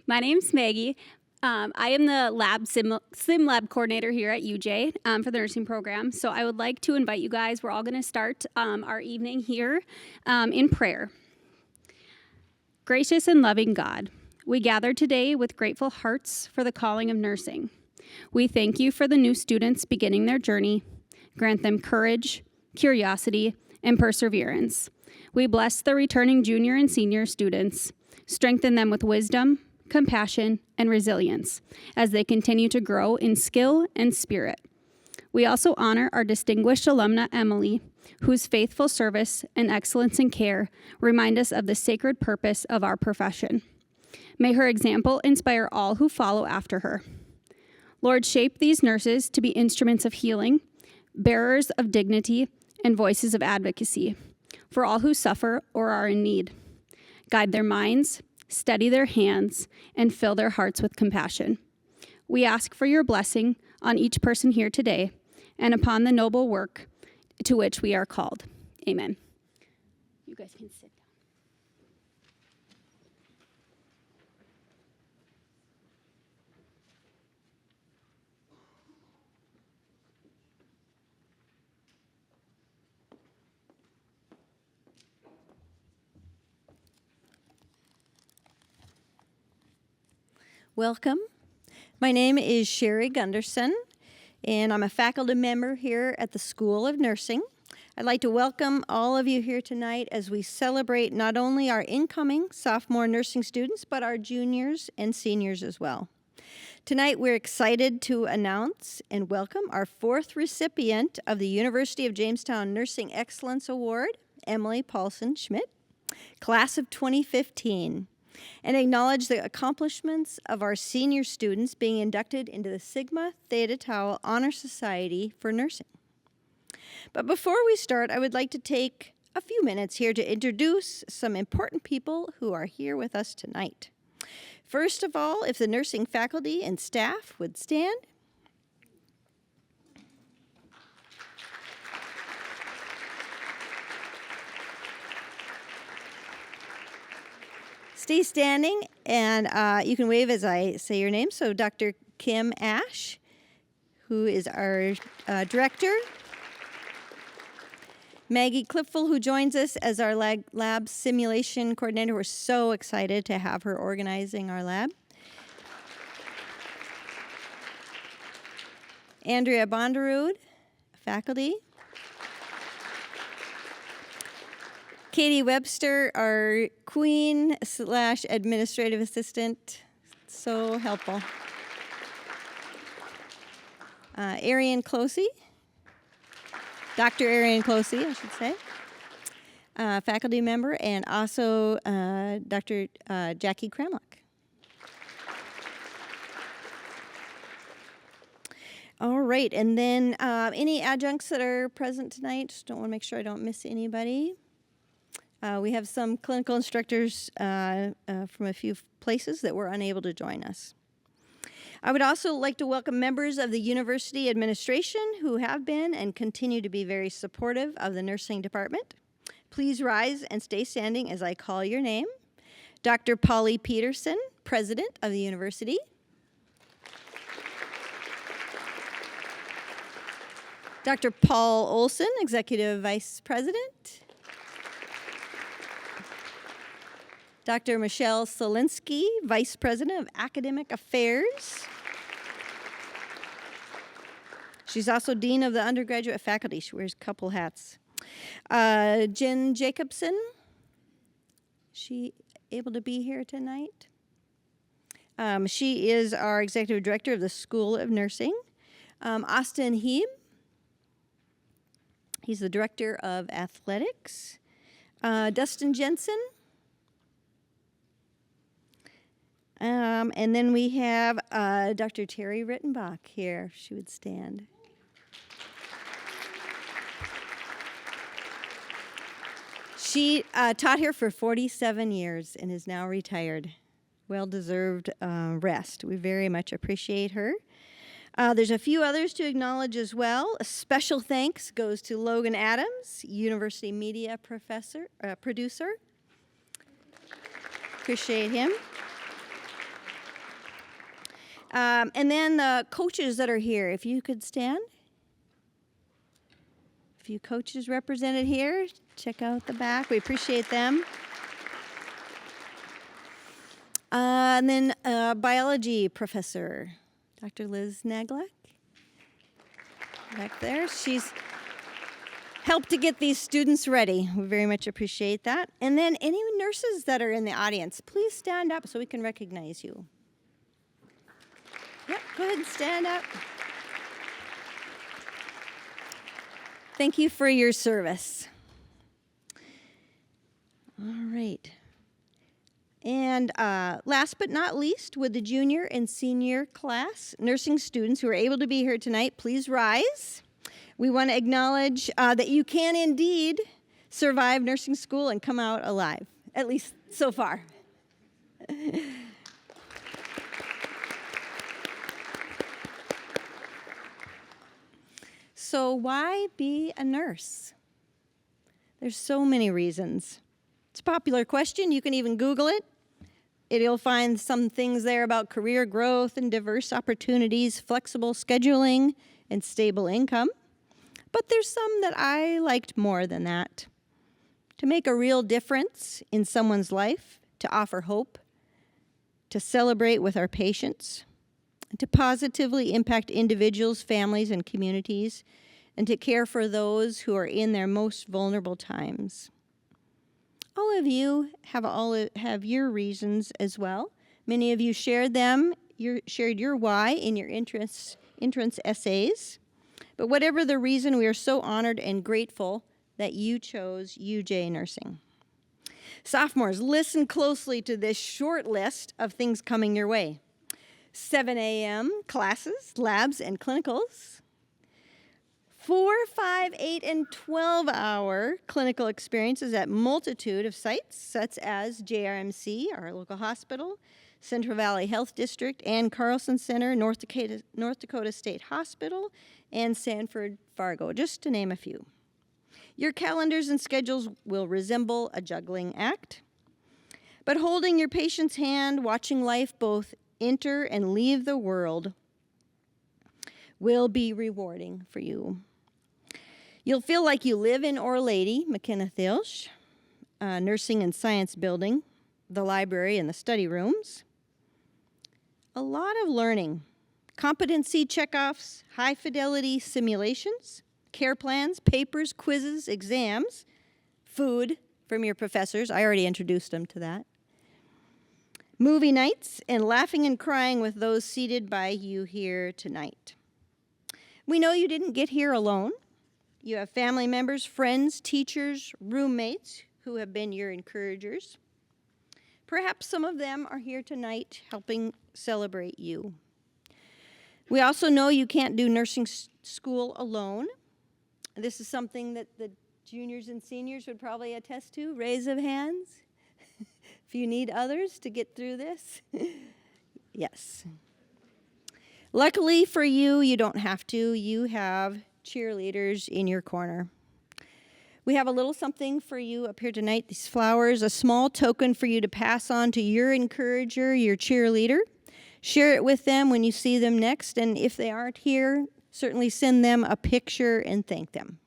My name's Maggie. I am the sim lab coordinator here at UJ for the nursing program. So I would like to invite you guys. We're all going to start our evening here in prayer. Gracious and loving God, we gather today with grateful hearts for the calling of nursing. We thank you for the new students beginning their journey. Grant them courage, curiosity, and perseverance. We bless the returning junior and senior students. Strengthen them with wisdom, compassion, and resilience as they continue to grow in skill and spirit. We also honor our distinguished alumna, Emily, whose faithful service and excellence in care remind us of the sacred purpose of our profession. May her example inspire all who follow after her. Lord, shape these nurses to be instruments of healing, bearers of dignity, and voices of advocacy for all who suffer or are in need. Guide their minds, steady their hands, and fill their hearts with compassion. We ask for your blessing on each person here today and upon the noble work to which we are called. Amen. You guys can sit down. Welcome. My name is Sheri Gunderson, and I'm a faculty member here at the School of Nursing. I'd like to welcome all of you here tonight as we celebrate not only our incoming sophomore nursing students, but our juniors and seniors as well. Tonight, we're excited to announce and welcome our fourth recipient of the University of Jamestown Nursing Excellence Award, Emily Paulson Schmidt, class of 2015. And acknowledge the accomplishments of our senior students being inducted into the Sigma Theta Tau Honor Society for Nursing. But before we start, I would like to take a few minutes here to introduce some important people who are here with us tonight. First of all, if the nursing faculty and staff would stand. Stay standing, and you can wave as I say your name. So Dr. Kim Ash, who is our director. Maggie Clipful, who joins us as our lab simulation coordinator. We're so excited to have her organizing our lab. Andrea Bonderud, faculty. Katie Webster, our queen/administrative assistant, so helpful. Arian Closey, Dr. Arian Closey, I should say, faculty member, and also Dr. Jackie Cramlock. All right, and then any adjuncts that are present tonight? Just don't want to make sure I don't miss anybody. We have some clinical instructors from a few places that were unable to join us. I would also like to welcome members of the university administration who have been and continue to be very supportive of the nursing department. Please rise and stay standing as I call your name. Dr. Polly Peterson, president of the university. Dr. Paul Olson, executive vice president. Dr. Michelle Solinsky, Vice President of Academic Affairs. She's also Dean of the Undergraduate Faculty. She wears a couple hats. Jen Jacobson. She able to be here tonight? She is our Executive Director of the School of Nursing. Austin Heem. He's the Director of Athletics. Dustin Jensen. And then we have Dr. Terry Rittenbach here. She would stand. She taught here for 47 years and is now retired. Well-deserved rest. We very much appreciate her. There's a few others to acknowledge as well. A special thanks goes to Logan Adams, University Media producer. Appreciate him. And then the coaches that are here, if you could stand. A few coaches represented here. Check out the back. We appreciate them. And then biology professor, Dr. Liz Naglak. Back there. She's helped to get these students ready. We very much appreciate that. And then any nurses that are in the audience, please stand up so we can recognize you. Yep, go ahead and stand up. Thank you for your service. All right. And last but not least, would the junior and senior class nursing students who are able to be here tonight, please rise. We want to acknowledge that you can indeed survive nursing school and come out alive, at least so far. So why be a nurse? There's so many reasons. It's a popular question. You can even Google it. You'll find some things there about career growth and diverse opportunities, flexible scheduling, and stable income. But there's some that I liked more than that. To make a real difference in someone's life, to offer hope, to celebrate with our patients, and to positively impact individuals, families, and communities, and to care for those who are in their most vulnerable times. All of you have your reasons as well. Many of you shared them. You shared your why in your entrance essays. But whatever the reason, we are so honored and grateful that you chose UJ Nursing. Sophomores, listen closely to this short list of things coming your way. 7 a.m. classes, labs, and clinicals. 4, 5, 8, and 12-hour clinical experiences at multitude of sites, such as JRMC, our local hospital, Central Valley Health District, Ann Carlson Center, North Dakota State Hospital, and Sanford Fargo, just to name a few. Your calendars and schedules will resemble a juggling act, but holding your patient's hand, watching life both enter and leave the world will be rewarding for you. You'll feel like you live in Our Lady, McKenna Thilsch, Nursing and Science Building, the library and the study rooms. A lot of learning, competency checkoffs, high-fidelity simulations, care plans, papers, quizzes, exams, food from your professors. I already introduced them to that. Movie nights, and laughing and crying with those seated by you here tonight. We know you didn't get here alone. You have family members, friends, teachers, roommates who have been your encouragers. Perhaps some of them are here tonight helping celebrate you. We also know you can't do nursing school alone. This is something that the juniors and seniors would probably attest to. Raise of hands if you need others to get through this. Yes. Luckily for you, you don't have to. You have cheerleaders in your corner. We have a little something for you up here tonight, these flowers, a small token for you to pass on to your encourager, your cheerleader. Share it with them when you see them next, and if they aren't here, certainly send them a picture and thank them.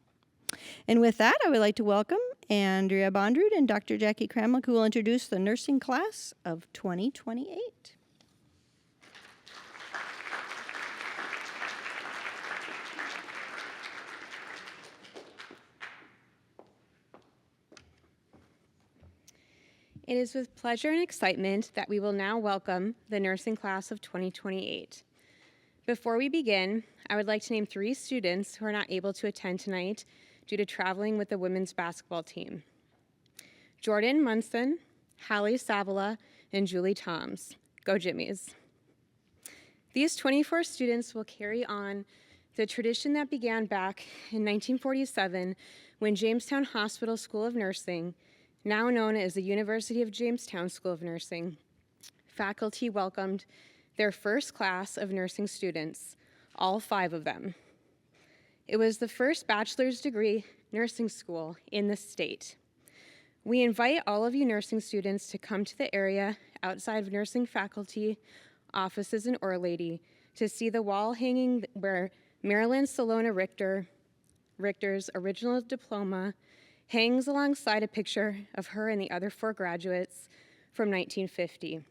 And with that, I would like to welcome Andrea Bondrud and Dr. Jackie Kramlich, who will introduce the nursing class of 2028. It is with pleasure and excitement that we will now welcome the nursing class of 2028. Before we begin, I would like to name 3 students who are not able to attend tonight due to traveling with the women's basketball team. Jordan Munson, Hallie Savala, and Julie Toms. Go Jimmies. These 24 students will carry on the tradition that began back in 1947 when Jamestown Hospital School of Nursing, now known as the University of Jamestown School of Nursing, faculty welcomed their first class of nursing students, all 5 of them. It was the first bachelor's degree nursing school in the state. We invite all of you nursing students to come to the area outside of nursing faculty offices in Orlady to see the wall hanging where Marilyn Salona Richter's original diploma hangs alongside a picture of her and the other 4 graduates from 1950.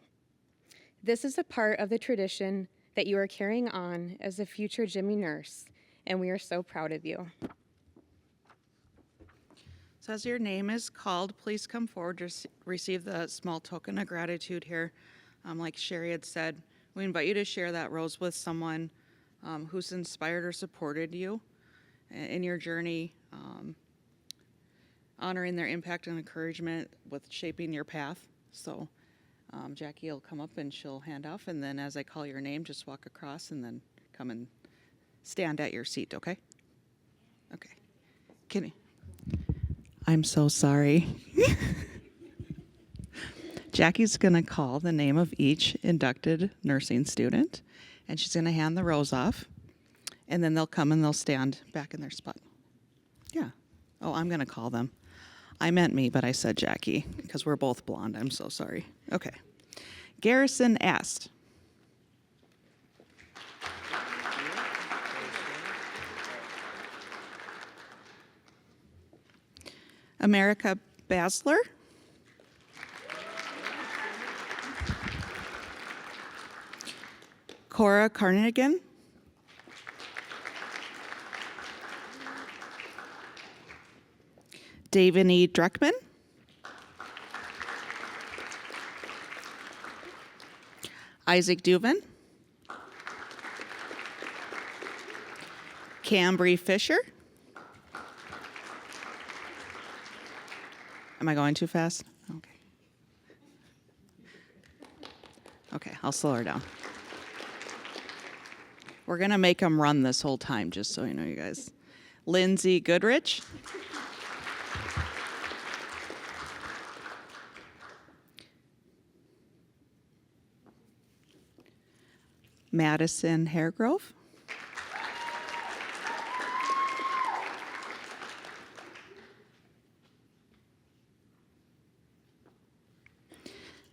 This is a part of the tradition that you are carrying on as a future Jimmy nurse, and we are so proud of you. So as your name is called, please come forward to receive the small token of gratitude here. Like Sheri had said, we invite you to share that rose with someone who's inspired or supported you in your journey, honoring their impact and encouragement with shaping your path. So Jackie will come up and she'll hand off, and then as I call your name, just walk across and then come and stand at your seat, okay? Okay. Kenny. I'm so sorry. Jackie's going to call the name of each inducted nursing student, and she's going to hand the rose off, and then they'll come and they'll stand back in their spot. Yeah. Oh, I'm going to call them. I meant me, but I said Jackie because we're both blonde. I'm so sorry. Okay. Garrison Ast. America Basler. Cora Carnigan. Davini Dreckman. Isaac Duvin. Cambry Fisher. Am I going too fast? Okay. Okay, I'll slow her down. We're going to make them run this whole time, just so you know, you guys. Lindsay Goodrich. Madison Hairgrove.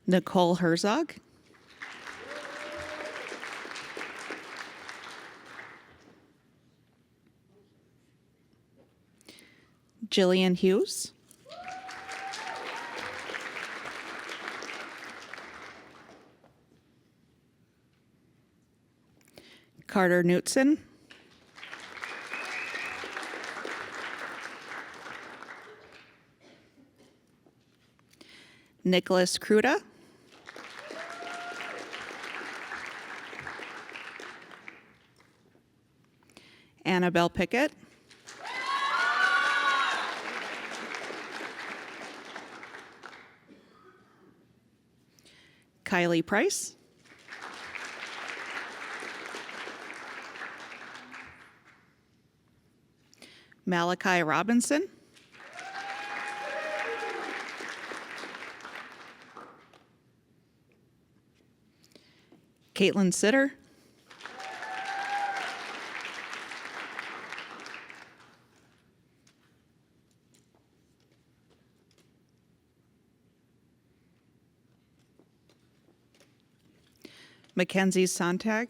Nicole Herzog. Jillian Hughes. Carter Knutson. Nicholas Kruda. Annabelle Pickett. Kylie Price. Malachi Robinson. Caitlin Sitter. Mackenzie Sontag.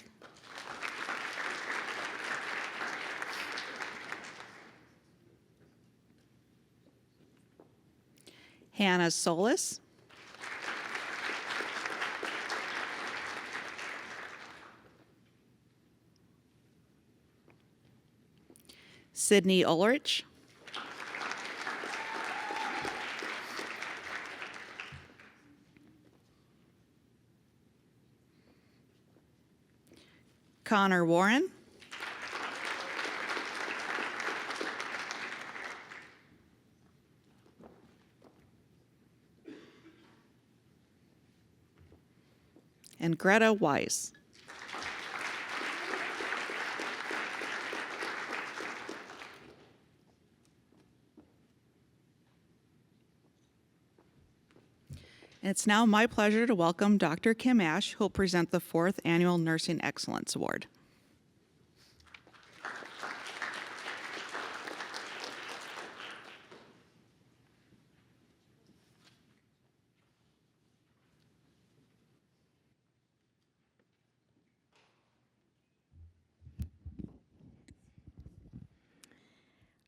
Hannah Solis. Sydney Ulrich. Connor Warren. And Greta Weiss. It's now my pleasure to welcome Dr. Kim Ash, who will present the 4th Annual Nursing Excellence Award.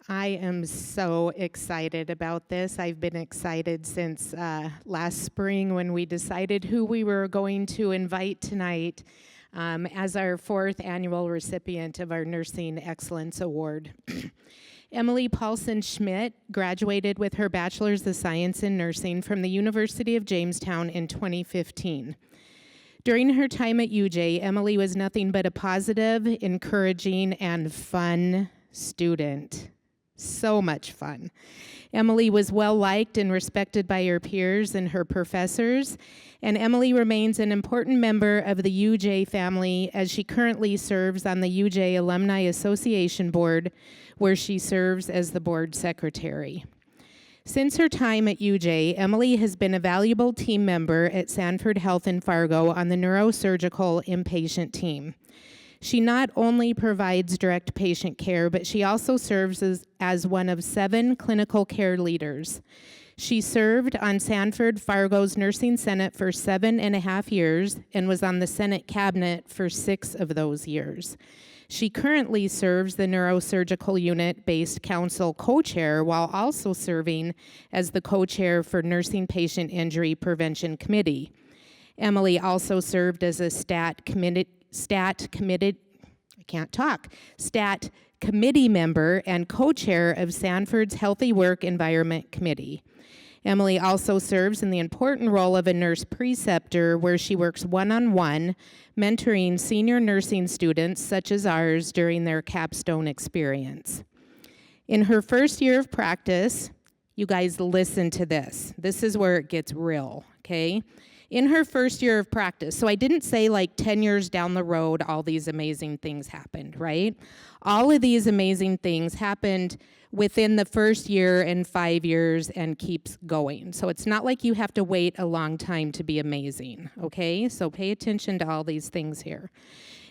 I am so excited about this. I've been excited since last spring when we decided who we were going to invite tonight as our 4th annual recipient of our Nursing Excellence Award. Emily Paulson Schmidt graduated with her Bachelor's of Science in Nursing from the University of Jamestown in 2015. During her time at UJ, Emily was nothing but a positive, encouraging, and fun student. So much fun. Emily was well liked and respected by her peers and her professors, and Emily remains an important member of the UJ family as she currently serves on the UJ Alumni Association Board, where she serves as the board secretary. Since her time at UJ, Emily has been a valuable team member at Sanford Health in Fargo on the neurosurgical inpatient team. She not only provides direct patient care, but she also serves as one of 7 clinical care leaders. She served on Sanford Fargo's Nursing Senate for 7.5 years and was on the Senate cabinet for 6 of those years. She currently serves the Neurosurgical Unit-based Council co-chair while also serving as the co-chair for Nursing Patient Injury Prevention Committee. Emily also served as a stat committee member and co-chair of Sanford's Healthy Work Environment Committee. Emily also serves in the important role of a nurse preceptor where she works one-on-one, mentoring senior nursing students such as ours during their capstone experience. In her first year of practice, you guys listen to this. This is where it gets real, okay? In her first year of practice, so I didn't say like 10 years down the road, all these amazing things happened, right? All of these amazing things happened within the first year and 5 years and keeps going. So it's not like you have to wait a long time to be amazing, okay? So pay attention to all these things here.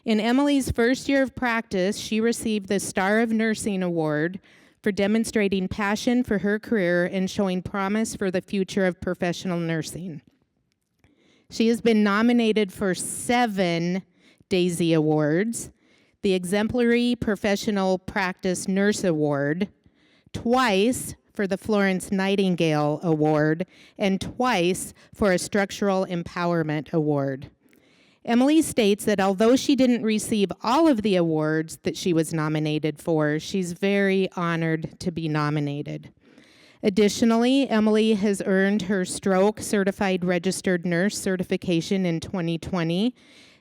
In Emily's first year of practice, she received the Star of Nursing Award for demonstrating passion for her career and showing promise for the future of professional nursing. She has been nominated for 7 Daisy Awards, the Exemplary Professional Practice Nurse Award, twice for the Florence Nightingale Award, and twice for a Structural Empowerment Award. Emily states that although she didn't receive all of the awards that she was nominated for, she's very honored to be nominated. Additionally, Emily has earned her Stroke Certified Registered Nurse certification in 2020,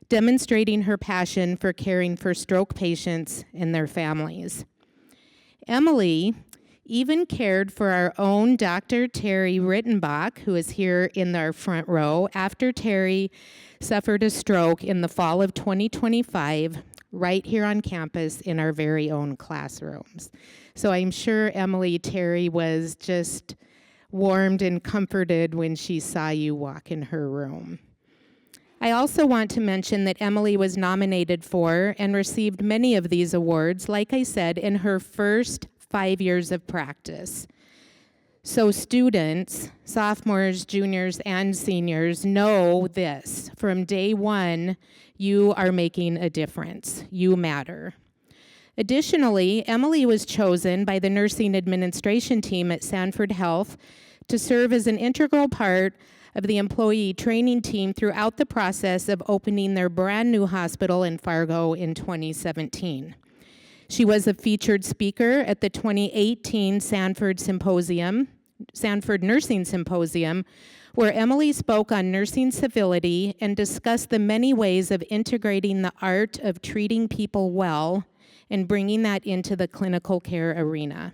demonstrating her passion for caring for stroke patients and their families. Emily even cared for our own Dr. Terry Rittenbach, who is here in our front row, after Terry suffered a stroke in the fall of 2025, right here on campus in our very own classrooms. So I'm sure Terry was just warmed and comforted when she saw you walk in her room. I also want to mention that Emily was nominated for and received many of these awards, like I said, in her first 5 years of practice. So students, sophomores, juniors, and seniors know this. From day one, you are making a difference. You matter. Additionally, Emily was chosen by the nursing administration team at Sanford Health to serve as an integral part of the employee training team throughout the process of opening their brand new hospital in Fargo in 2017. She was a featured speaker at the 2018 Sanford Nursing Symposium, where Emily spoke on nursing civility and discussed the many ways of integrating the art of treating people well and bringing that into the clinical care arena.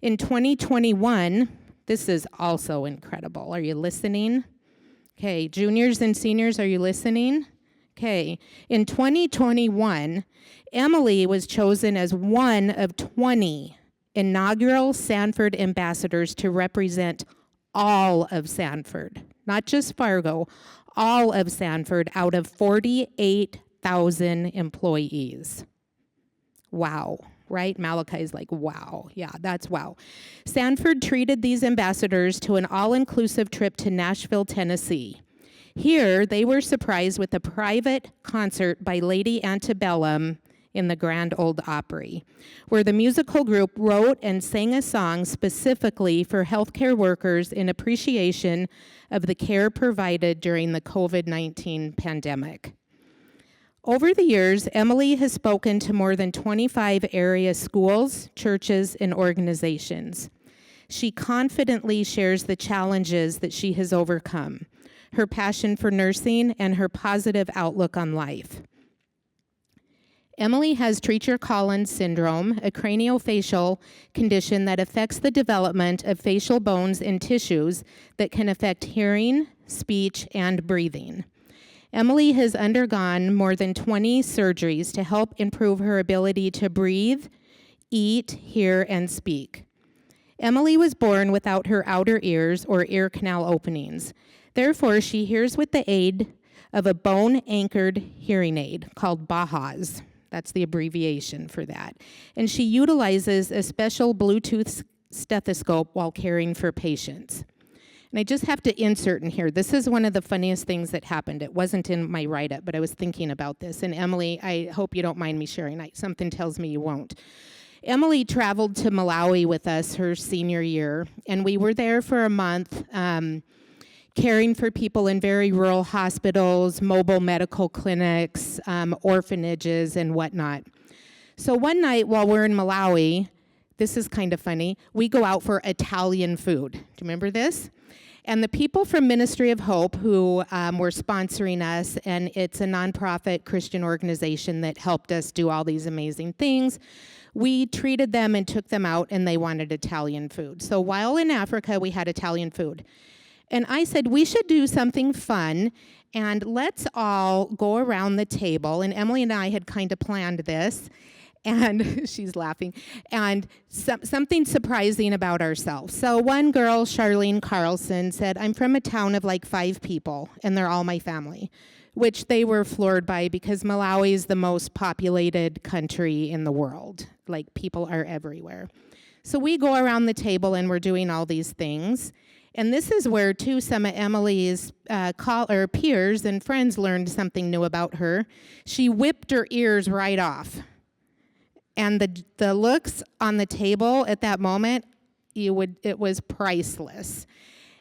In 2021, this is also incredible. Are you listening? Okay, juniors and seniors, are you listening? Okay, in 2021, Emily was chosen as one of 20 inaugural Sanford ambassadors to represent all of Sanford, not just Fargo, all of Sanford out of 48,000 employees. Wow, right? Malachi's like, wow. Yeah, that's wow. Sanford treated these ambassadors to an all-inclusive trip to Nashville, Tennessee. Here, they were surprised with a private concert by Lady Antebellum in the Grand Ole Opry, where the musical group wrote and sang a song specifically for healthcare workers in appreciation of the care provided during the COVID-19 pandemic. Over the years, Emily has spoken to more than 25 area schools, churches, and organizations. She confidently shares the challenges that she has overcome, her passion for nursing, and her positive outlook on life. Emily has Treacher-Collins syndrome, a craniofacial condition that affects the development of facial bones and tissues that can affect hearing, speech, and breathing. Emily has undergone more than 20 surgeries to help improve her ability to breathe, eat, hear, and speak. Emily was born without her outer ears or ear canal openings. Therefore, she hears with the aid of a bone-anchored hearing aid called BAHAs. That's the abbreviation for that. And she utilizes a special Bluetooth stethoscope while caring for patients. And I just have to insert in here, this is one of the funniest things that happened. It wasn't in my write-up, but I was thinking about this. And Emily, I hope you don't mind me sharing. Something tells me you won't. Emily traveled to Malawi with us her senior year, and we were there for a month caring for people in very rural hospitals, mobile medical clinics, orphanages, and whatnot. So one night while we're in Malawi, this is kind of funny, we go out for Italian food. Do you remember this? And the people from Ministry of Hope who were sponsoring us, and it's a nonprofit Christian organization that helped us do all these amazing things, we treated them and took them out, and they wanted Italian food. So while in Africa, we had Italian food. And I said, we should do something fun, and let's all go around the table. And Emily and I had kind of planned this, and she's laughing, and something surprising about ourselves. So one girl, Charlene Carlson, said, I'm from a town of like 5 people, and they're all my family, which they were floored by because Malawi is the most populated country in the world. Like, people are everywhere. So we go around the table, and we're doing all these things. And this is where, too, some of Emily's peers and friends learned something new about her. She whipped her ears right off. And the looks on the table at that moment, it was priceless.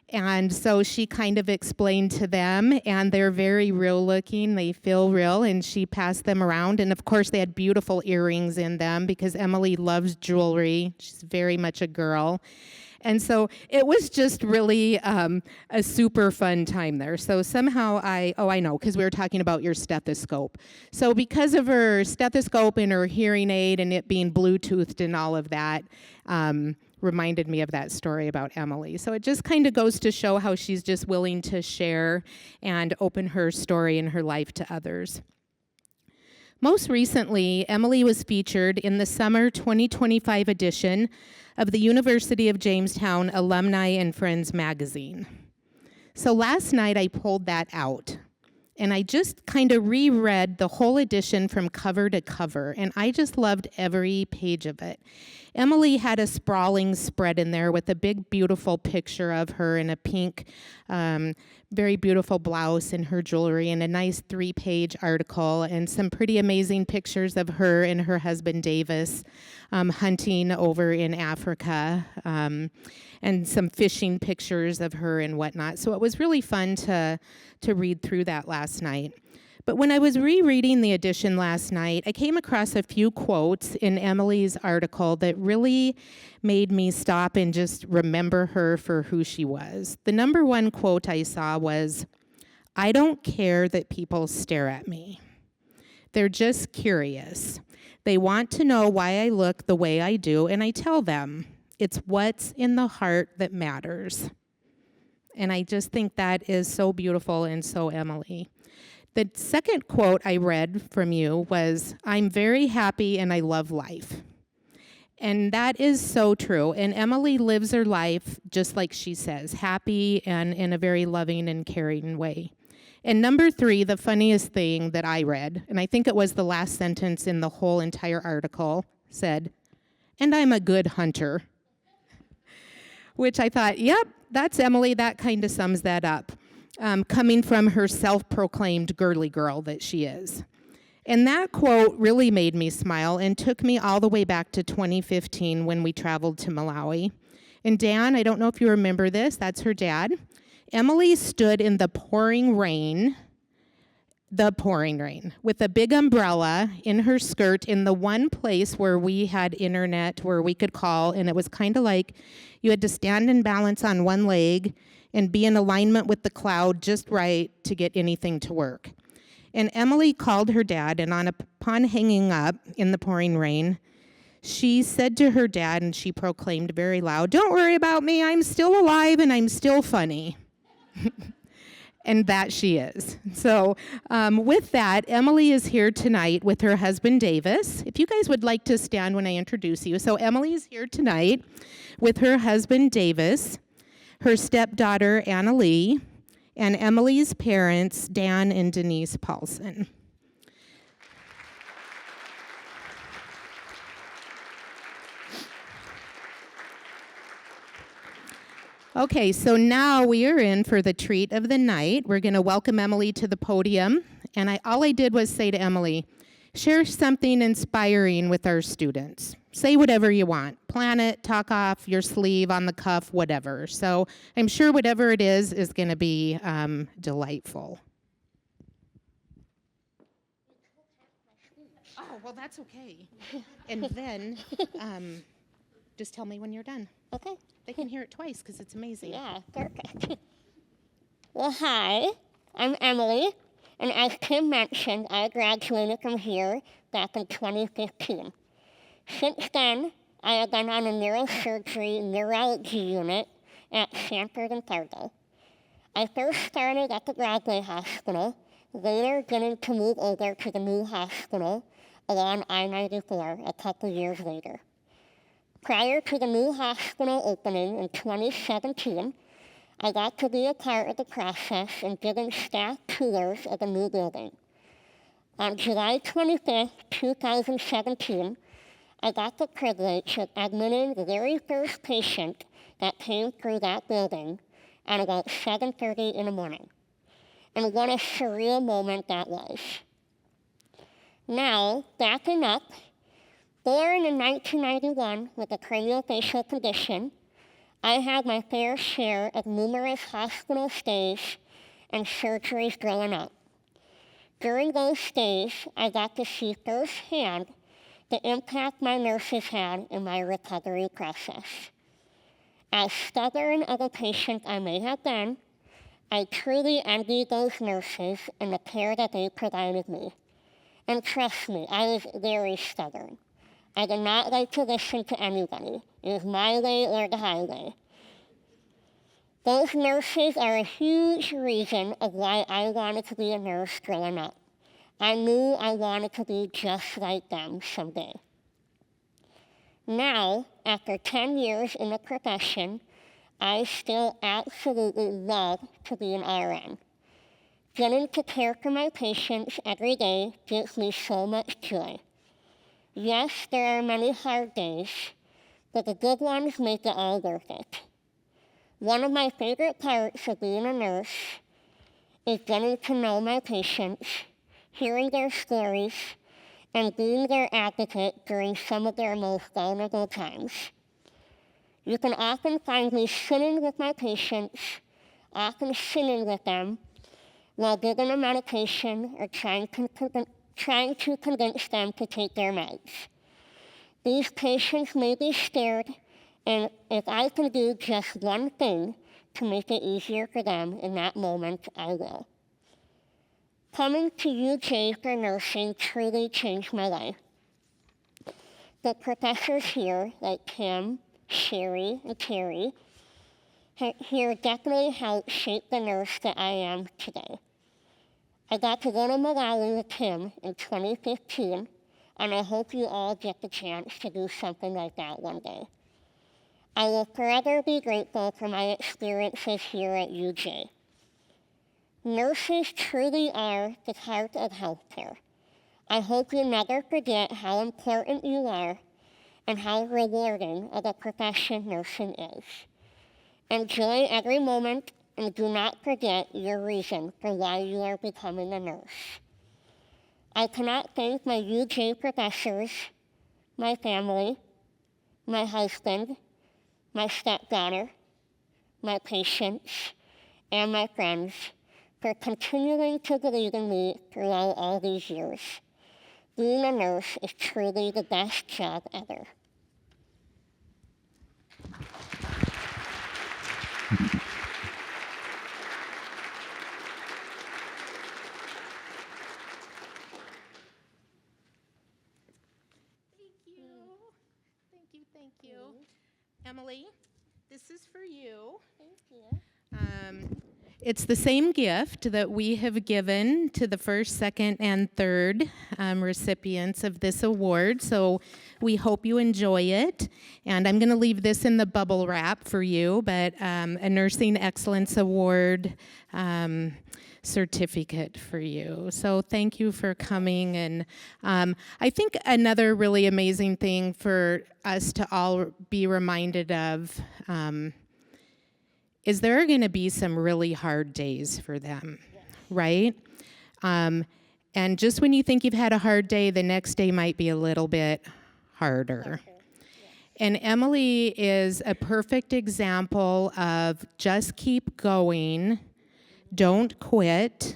And so she kind of explained to them, and they're very real looking. They feel real, and she passed them around. And of course, they had beautiful earrings in them because Emily loves jewelry. She's very much a girl. And so it was just really a super fun time there. So somehow I know, because we were talking about your stethoscope. So because of her stethoscope and her hearing aid and it being Bluetoothed and all of that, reminded me of that story about Emily. So it just kind of goes to show how she's just willing to share and open her story and her life to others. Most recently, Emily was featured in the summer 2025 edition of the University of Jamestown Alumni and Friends magazine. So last night I pulled that out, and I just kind of reread the whole edition from cover to cover, and I just loved every page of it. Emily had a sprawling spread in there with a big, beautiful picture of her in a pink, very beautiful blouse and her jewelry, and a nice 3-page article, and some pretty amazing pictures of her and her husband, Davis, hunting over in Africa, and some fishing pictures of her and whatnot. So it was really fun to read through that last night. But when I was rereading the edition last night, I came across a few quotes in Emily's article that really made me stop and just remember her for who she was. The number one quote I saw was, "I don't care that people stare at me. They're just curious. They want to know why I look the way I do, and I tell them, it's what's in the heart that matters." And I just think that is so beautiful and so Emily. The second quote I read from you was, "I'm very happy and I love life." And that is so true. And Emily lives her life just like she says, happy and in a very loving and caring way. And number 3, the funniest thing that I read, and I think it was the last sentence in the whole entire article, said, "And I'm a good hunter." Which I thought, yep, that's Emily. That kind of sums that up. Coming from her self-proclaimed girly girl that she is. And that quote really made me smile and took me all the way back to 2015 when we traveled to Malawi. And Dan, I don't know if you remember this, that's her dad. Emily stood in the pouring rain, with a big umbrella in her skirt in the one place where we had internet, where we could call, and it was kind of like you had to stand and balance on one leg and be in alignment with the cloud just right to get anything to work. And Emily called her dad, and upon hanging up in the pouring rain, she said to her dad, and she proclaimed very loud, "Don't worry about me, I'm still alive and I'm still funny." And that she is. So with that, Emily is here tonight with her husband, Davis. If you guys would like to stand when I introduce you. So Emily is here tonight with her husband, Davis, her stepdaughter, Anna Lee, and Emily's parents, Dan and Denise Paulson. Okay, so now we are in for the treat of the night. We're going to welcome Emily to the podium. And all I did was say to Emily, share something inspiring with our students. Say whatever you want. Plan it, talk off your sleeve, on the cuff, whatever. So I'm sure whatever it is going to be delightful. Oh, well, that's okay. And then just tell me when you're done. Okay. They can hear it twice because it's amazing. Yeah, perfect. Well, hi, I'm Emily, and as Kim mentioned, I graduated from here back in 2015. Since then, I have been on a neurosurgery neurology unit at Sanford and Fargo. I first started at the Broadway Hospital, later getting to move over to the new hospital along I-94 a couple years later. Prior to the new hospital opening in 2017, I got to be a part of the process in giving staff tours of the new building. On July 25th, 2017, I got the privilege of admitting the very first patient that came through that building at about 7:30 in the morning. And what a surreal moment that was. Now, backing up, born in 1991 with a craniofacial condition, I had my fair share of numerous hospital stays and surgeries growing up. During those stays, I got to see firsthand the impact my nurses had in my recovery process. As stubborn of a patient I may have been, I truly envied those nurses and the care that they provided me. And trust me, I was very stubborn. I did not like to listen to anybody. It was my way or the highway. Those nurses are a huge reason of why I wanted to be a nurse growing up. I knew I wanted to be just like them someday. Now, after 10 years in the profession, I still absolutely love to be an RN. Getting to care for my patients every day gives me so much joy. Yes, there are many hard days, but the good ones make it all worth it. One of my favorite parts of being a nurse is getting to know my patients, hearing their stories, and being their advocate during some of their most vulnerable times. You can often find me sitting with my patients, often sitting with them, while giving them medication or trying to convince them to take their meds. These patients may be scared, and if I can do just one thing to make it easier for them in that moment, I will. Coming to UJ for nursing truly changed my life. The professors here, like Kim, Sheri, and Terry, here definitely helped shape the nurse that I am today. I got to go to Malawi with Kim in 2015, and I hope you all get the chance to do something like that one day. I will forever be grateful for my experiences here at UJ. Nurses truly are the heart of healthcare. I hope you never forget how important you are and how rewarding of a profession nursing is. Enjoy every moment and do not forget your reason for why you are becoming a nurse. I cannot thank my UJ professors, my family, my husband, my stepdaughter, my patients, and my friends for continuing to believe in me throughout all these years. Being a nurse is truly the best job ever. Thank you. Emily, this is for you. Thank you. It's the same gift that we have given to the first, second, and third recipients of this award, so we hope you enjoy it. And I'm going to leave this in the bubble wrap for you, but a Nursing Excellence Award certificate for you. So thank you for coming. And I think another really amazing thing for us to all be reminded of is there are going to be some really hard days for them, right? And just when you think you've had a hard day, the next day might be a little bit harder. And Emily is a perfect example of just keep going, don't quit.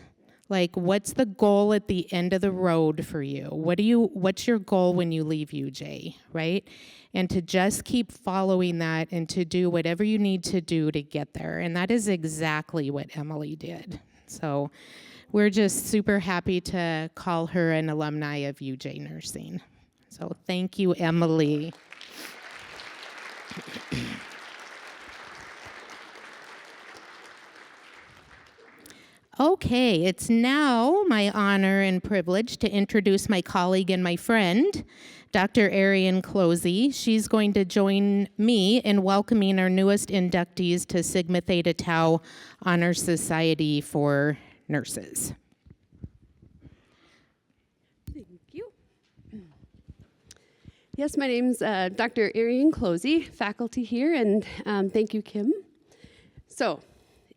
Like, what's the goal at the end of the road for you? What's your goal when you leave UJ, right? And to just keep following that and to do whatever you need to do to get there. And that is exactly what Emily did. So we're just super happy to call her an alumni of UJ Nursing. So thank you, Emily. Okay, it's now my honor and privilege to introduce my colleague and my friend, Dr. Arian Closey. She's going to join me in welcoming our newest inductees to Sigma Theta Tau Honor Society for Nurses. Thank you. Yes, my name's Dr. Arian Closey, faculty here, and thank you, Kim. So,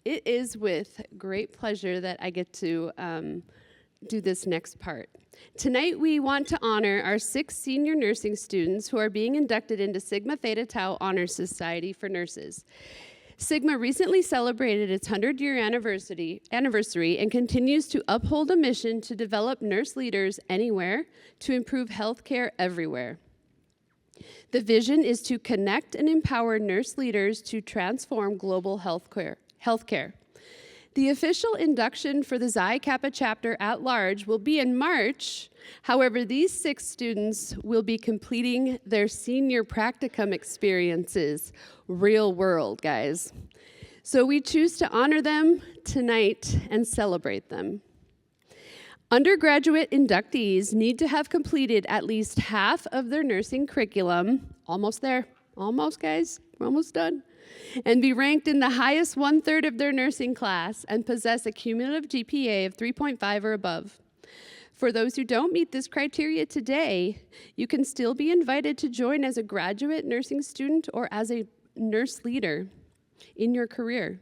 it is with great pleasure that I get to do this next part. Tonight, we want to honor our 6 senior nursing students who are being inducted into Sigma Theta Tau Honor Society for Nurses. Sigma recently celebrated its 100-year anniversary and continues to uphold a mission to develop nurse leaders anywhere to improve healthcare everywhere. The vision is to connect and empower nurse leaders to transform global healthcare. The official induction for the Xi Kappa chapter at large will be in March. However, these 6 students will be completing their senior practicum experiences, real world, guys. So we choose to honor them tonight and celebrate them. Undergraduate inductees need to have completed at least half of their nursing curriculum, almost there, almost guys, we're almost done, and be ranked in the highest 1/3 of their nursing class and possess a cumulative GPA of 3.5 or above. For those who don't meet this criteria today, you can still be invited to join as a graduate nursing student or as a nurse leader in your career.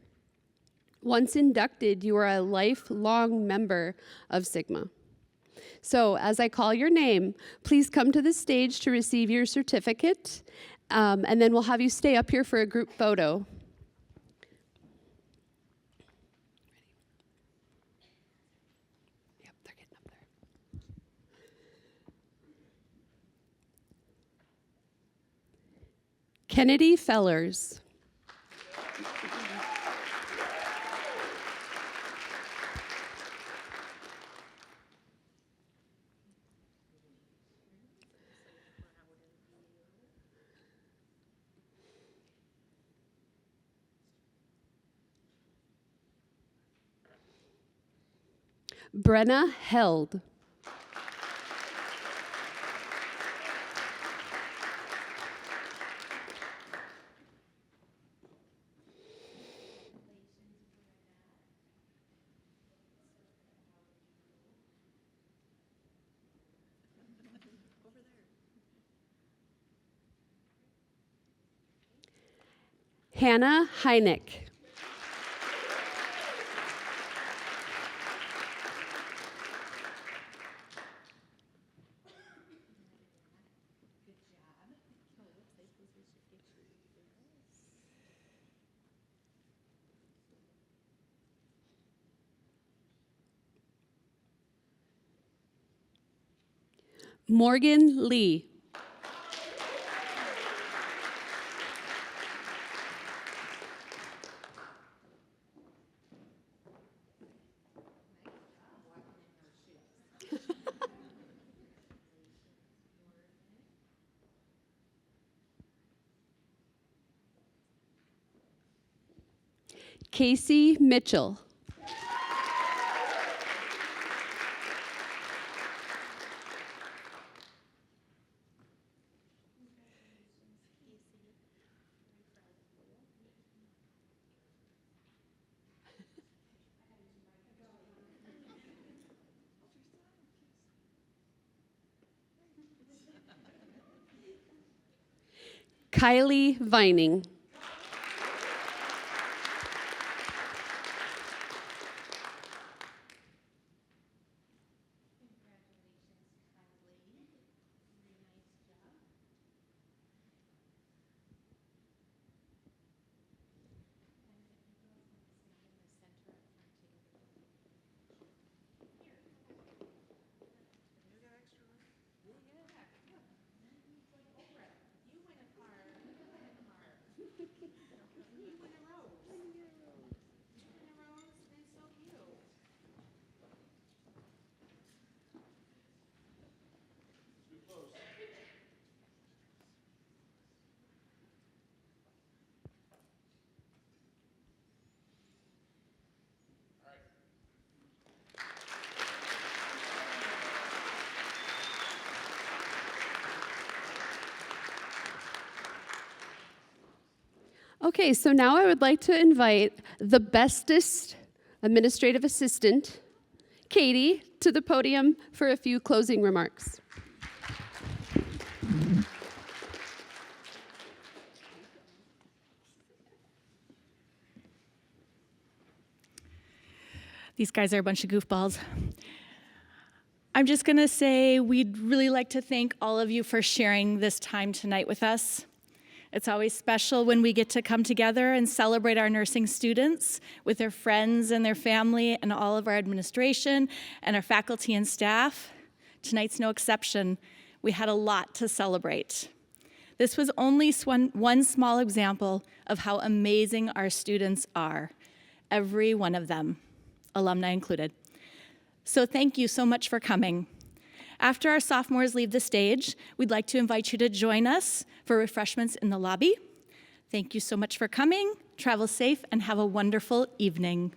Once inducted, you are a lifelong member of Sigma. So as I call your name, please come to the stage to receive your certificate, and then we'll have you stay up here for a group photo. Yep, they're getting up there. Kennedy Fellers. Brenna Held. Hannah Heineck. Morgan Lee. Casey Mitchell. Kylie Vining. Okay, so now I would like to invite the bestest administrative assistant, Katie, to the podium for a few closing remarks. These guys are a bunch of goofballs. I'm just going to say we'd really like to thank all of you for sharing this time tonight with us. It's always special when we get to come together and celebrate our nursing students with their friends and their family and all of our administration and our faculty and staff. Tonight's no exception. We had a lot to celebrate. This was only one small example of how amazing our students are, every one of them, alumni included. So thank you so much for coming. After our sophomores leave the stage, we'd like to invite you to join us for refreshments in the lobby. Thank you so much for coming. Travel safe and have a wonderful evening.